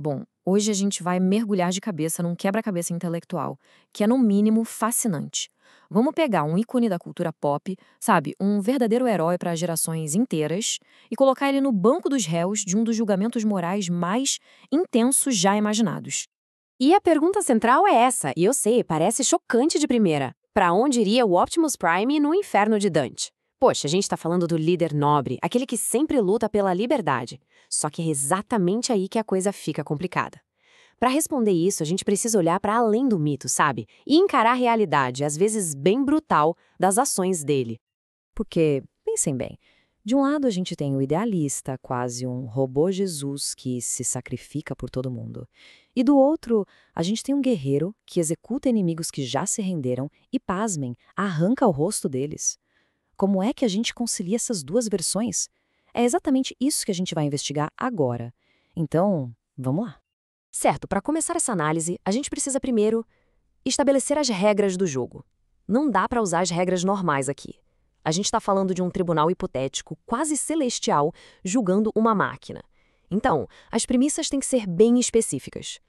Bom, hoje a gente vai mergulhar de cabeça num quebra-cabeça intelectual, que é no mínimo fascinante. Vamos pegar um ícone da cultura pop, sabe, um verdadeiro herói para gerações inteiras, e colocar ele no banco dos réus de um dos julgamentos morais mais intensos já imaginados. E a pergunta central é essa, e eu sei, parece chocante de primeira. Para onde iria o Optimus Prime no inferno de Dante? Poxa, a gente tá falando do líder nobre, aquele que sempre luta pela liberdade. Só que é exatamente aí que a coisa fica complicada. Para responder isso, a gente precisa olhar para além do mito, sabe? E encarar a realidade, às vezes bem brutal, das ações dele. Porque, pensem bem, de um lado a gente tem o idealista, quase um robô Jesus que se sacrifica por todo mundo. E do outro, a gente tem um guerreiro que executa inimigos que já se renderam e, pasmem, arranca o rosto deles. Como é que a gente concilia essas duas versões? É exatamente isso que a gente vai investigar agora. Então, vamos lá. Certo, para começar essa análise, a gente precisa primeiro estabelecer as regras do jogo. Não dá para usar as regras normais aqui. A gente está falando de um tribunal hipotético, quase celestial, julgando uma máquina. Então, as premissas têm que ser bem específicas.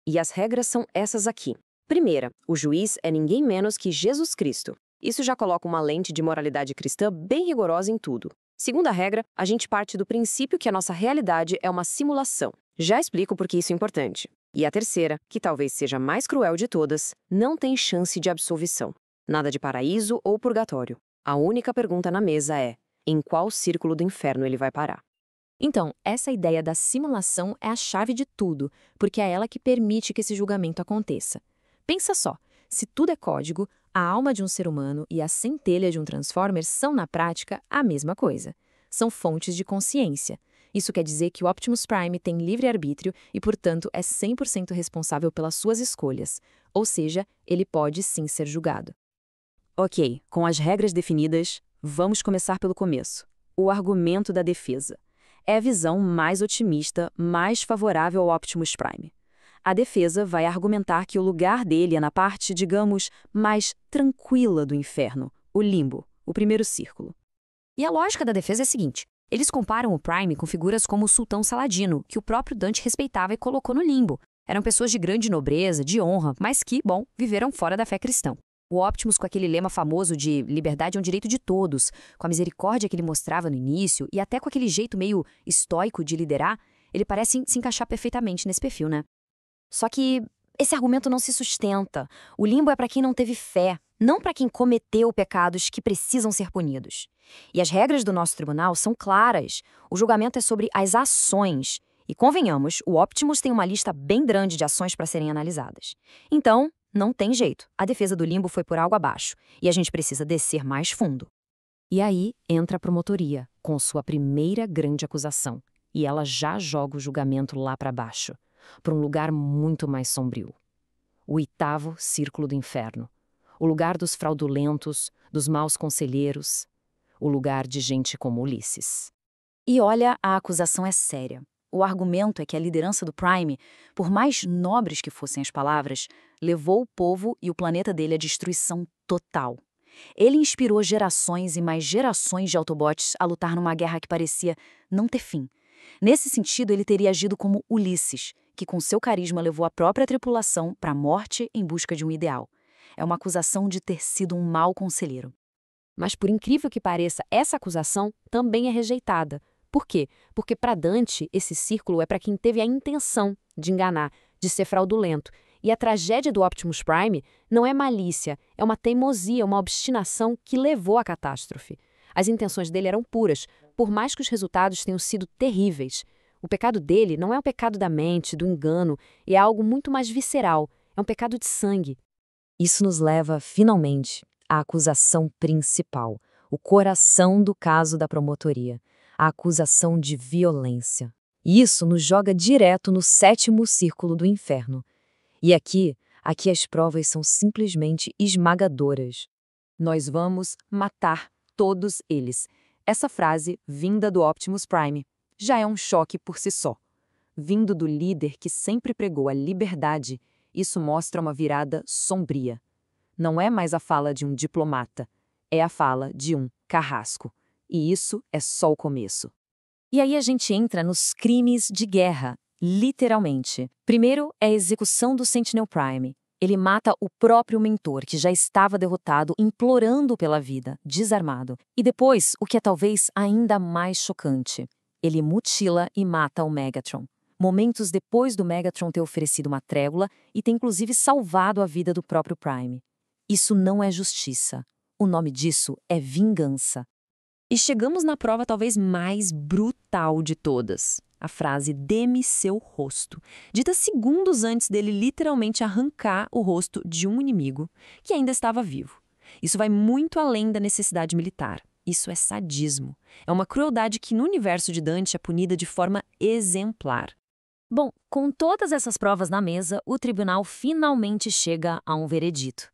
E as regras são essas aqui. Primeira, o juiz é ninguém menos que Jesus Cristo. Isso já coloca uma lente de moralidade cristã bem rigorosa em tudo. Segunda regra, a gente parte do princípio que a nossa realidade é uma simulação. Já explico por que isso é importante. E a terceira, que talvez seja a mais cruel de todas, não tem chance de absolvição. Nada de paraíso ou purgatório. A única pergunta na mesa é: em qual círculo do inferno ele vai parar? Então, essa ideia da simulação é a chave de tudo, porque é ela que permite que esse julgamento aconteça. Pensa só, se tudo é código, a alma de um ser humano e a centelha de um Transformer são, na prática, a mesma coisa. São fontes de consciência. Isso quer dizer que o Optimus Prime tem livre-arbítrio e, portanto, é 100% responsável pelas suas escolhas. Ou seja, ele pode sim ser julgado. Ok, com as regras definidas, vamos começar pelo começo. O argumento da defesa. É a visão mais otimista, mais favorável ao Optimus Prime. A defesa vai argumentar que o lugar dele é na parte, digamos, mais tranquila do inferno, o limbo, o primeiro círculo. E a lógica da defesa é a seguinte: eles comparam o Prime com figuras como o Sultão Saladino, que o próprio Dante respeitava e colocou no limbo. Eram pessoas de grande nobreza, de honra, mas que, bom, viveram fora da fé cristã. O Optimus, com aquele lema famoso de liberdade é um direito de todos, com a misericórdia que ele mostrava no início e até com aquele jeito meio estoico de liderar, ele parece se encaixar perfeitamente nesse perfil, né? Só que esse argumento não se sustenta. O limbo é para quem não teve fé, não para quem cometeu pecados que precisam ser punidos. E as regras do nosso tribunal são claras. O julgamento é sobre as ações. E convenhamos, o Optimus tem uma lista bem grande de ações para serem analisadas. Então, não tem jeito. A defesa do limbo foi por água abaixo. E a gente precisa descer mais fundo. E aí entra a promotoria, com sua primeira grande acusação. E ela já joga o julgamento lá para baixo, para um lugar muito mais sombrio. O oitavo círculo do inferno. O lugar dos fraudulentos, dos maus conselheiros. O lugar de gente como Ulisses. E olha, a acusação é séria. O argumento é que a liderança do Prime, por mais nobres que fossem as palavras, levou o povo e o planeta dele à destruição total. Ele inspirou gerações e mais gerações de Autobots a lutar numa guerra que parecia não ter fim. Nesse sentido, ele teria agido como Ulisses, que com seu carisma levou a própria tripulação para a morte em busca de um ideal. É uma acusação de ter sido um mau conselheiro. Mas, por incrível que pareça, essa acusação também é rejeitada. Por quê? Porque para Dante, esse círculo é para quem teve a intenção de enganar, de ser fraudulento. E a tragédia do Optimus Prime não é malícia, é uma teimosia, uma obstinação que levou à catástrofe. As intenções dele eram puras, por mais que os resultados tenham sido terríveis. O pecado dele não é um pecado da mente, do engano, é algo muito mais visceral, é um pecado de sangue. Isso nos leva, finalmente, à acusação principal, o coração do caso da promotoria, a acusação de violência. E isso nos joga direto no sétimo círculo do inferno. E aqui as provas são simplesmente esmagadoras. Nós vamos matar todos eles. Essa frase, vinda do Optimus Prime, já é um choque por si só. Vindo do líder que sempre pregou a liberdade, isso mostra uma virada sombria. Não é mais a fala de um diplomata, é a fala de um carrasco. E isso é só o começo. E aí a gente entra nos crimes de guerra. Literalmente. Primeiro é a execução do Sentinel Prime. Ele mata o próprio mentor, que já estava derrotado, implorando pela vida, desarmado. E depois, o que é talvez ainda mais chocante, ele mutila e mata o Megatron. Momentos depois do Megatron ter oferecido uma trégua e ter inclusive salvado a vida do próprio Prime. Isso não é justiça. O nome disso é vingança. E chegamos na prova talvez mais brutal de todas. A frase "dê-me seu rosto", dita segundos antes dele literalmente arrancar o rosto de um inimigo que ainda estava vivo. Isso vai muito além da necessidade militar. Isso é sadismo. É uma crueldade que no universo de Dante é punida de forma exemplar. Bom, com todas essas provas na mesa, o tribunal finalmente chega a um veredito.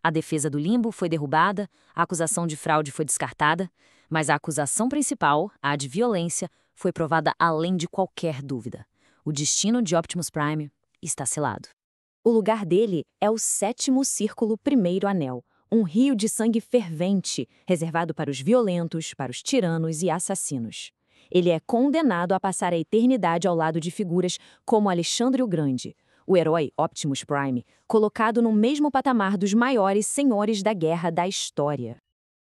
A defesa do Limbo foi derrubada, a acusação de fraude foi descartada, mas a acusação principal, a de violência, foi provada além de qualquer dúvida. O destino de Optimus Prime está selado. O lugar dele é o 7º Círculo Primeiro Anel, um rio de sangue fervente, reservado para os violentos, para os tiranos e assassinos. Ele é condenado a passar a eternidade ao lado de figuras como Alexandre o Grande, o herói Optimus Prime, colocado no mesmo patamar dos maiores senhores da guerra da história.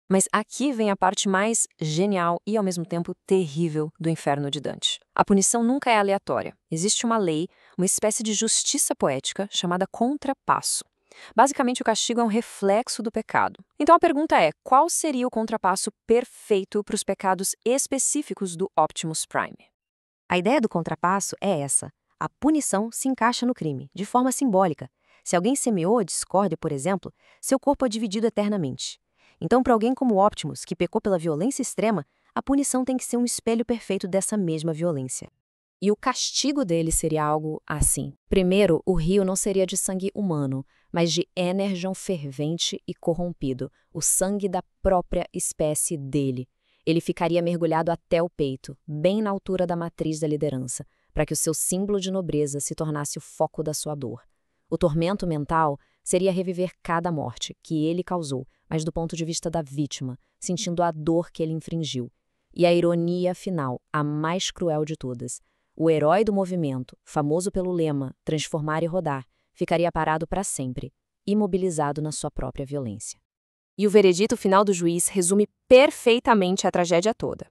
Mas aqui vem a parte mais genial e, ao mesmo tempo, terrível do inferno de Dante. A punição nunca é aleatória. Existe uma lei, uma espécie de justiça poética chamada contrapasso. Basicamente, o castigo é um reflexo do pecado. Então a pergunta é, qual seria o contrapasso perfeito para os pecados específicos do Optimus Prime? A ideia do contrapasso é essa. A punição se encaixa no crime, de forma simbólica. Se alguém semeou a discórdia, por exemplo, seu corpo é dividido eternamente. Então, para alguém como Optimus, que pecou pela violência extrema, a punição tem que ser um espelho perfeito dessa mesma violência. E o castigo dele seria algo assim. Primeiro, o rio não seria de sangue humano, mas de energon fervente e corrompido, o sangue da própria espécie dele. Ele ficaria mergulhado até o peito, bem na altura da matriz da liderança, para que o seu símbolo de nobreza se tornasse o foco da sua dor. O tormento mental seria reviver cada morte que ele causou, mas do ponto de vista da vítima, sentindo a dor que ele infringiu. E a ironia final, a mais cruel de todas. O herói do movimento, famoso pelo lema "transformar e rodar", ficaria parado para sempre, imobilizado na sua própria violência. E o veredito final do juiz resume perfeitamente a tragédia toda.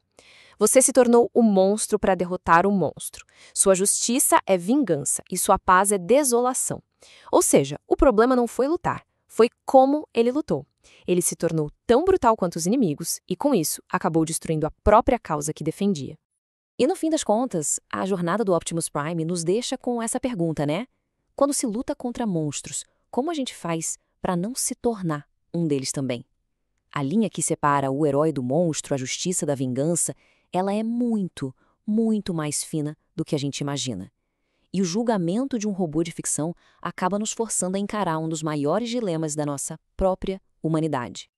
Você se tornou o monstro para derrotar o monstro. Sua justiça é vingança e sua paz é desolação. Ou seja, o problema não foi lutar, foi como ele lutou. Ele se tornou tão brutal quanto os inimigos e, com isso, acabou destruindo a própria causa que defendia. E no fim das contas, a jornada do Optimus Prime nos deixa com essa pergunta, né? Quando se luta contra monstros, como a gente faz para não se tornar um deles também? A linha que separa o herói do monstro, a justiça da vingança, ela é muito, muito mais fina do que a gente imagina. E o julgamento de um robô de ficção acaba nos forçando a encarar um dos maiores dilemas da nossa própria humanidade.